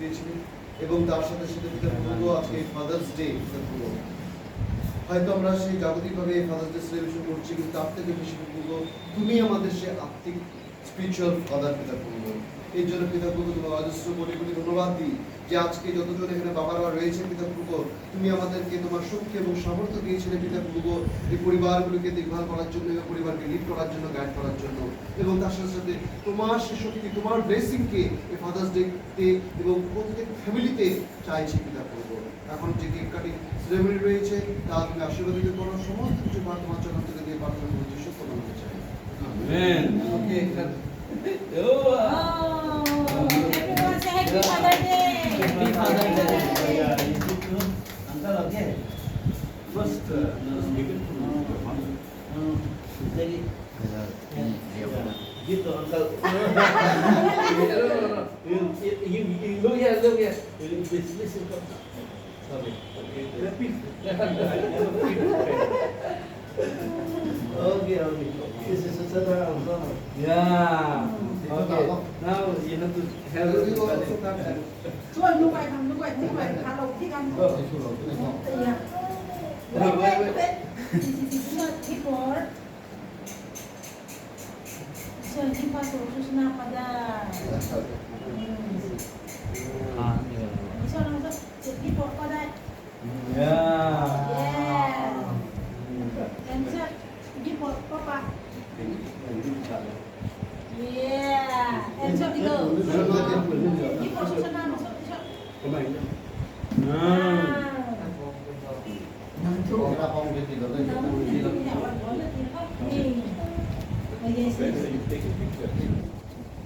দিয়েছিলেন এবং তার সাথে সাথে পিতাপুত্র আজকে ফাদার্স ডে পিতাপুত্র হয়তো আমরা সেই জাগতিকভাবে ফাদার্স ডে সেলিব্রেশন করছি, কিন্তু তার থেকে বেশি পিতাপুত্র তুমি আমাদের সে আত্মিক স্পিরিচুয়াল ফাদার পিতাপুত্র। এই জন্য পিতাপুত্র তোমার অজস্র কোটি কোটি ধন্যবাদ দিই যে আজকে যতজন এখানে বাবারা রয়েছে পিতাপুত্র, তুমি আমাদেরকে তোমার শক্তি এবং সামর্থ্য দিয়েছিলে পিতাপুত্র এই পরিবারগুলোকে দেখভাল করার জন্য এবং পরিবারকে লিড করার জন্য, গাইড করার জন্য, এবং তার সাথে সাথে তোমার সে শক্তি তোমার ব্লেসিংকে এই ফাদার্স ডেতে এবং প্রত্যেক ফ্যামিলিতে চাইছি পিতাপুত্র। এখন যে কেক কাটিং সেরেমনি রয়েছে তা তুমি আশীর্বাদিত করো, সমস্ত কিছু তোমার চরণ থেকে দিয়ে প্রার্থনা করছি, সত্য নামে চাই। Amen. Okay. Everyone say Happy Father's Day. Happy Father's Day. Yeah, you too. Uncle, okay. First, give it to Very. Give to uncle. No. You look here, look here. Please come. Sorry. Okay. Okay. This is such a yeah. Okay. Now you have to help everybody. ช่วยลูกไปทำด้วยที่ไปพาลงที่กันเตียที่บอร์ดเชิญที่พระโสสุชนาพดาเชิญเราจะเจ็บที่บอร์ดก็ได้ Yeah. and เชิญที่บอร์ดก็ปะ yeah and เชิญที่เกิร์ลที่บอร์ดสุชนาเชิญ Ora phong cái gì đó đây. Yes. Take a picture.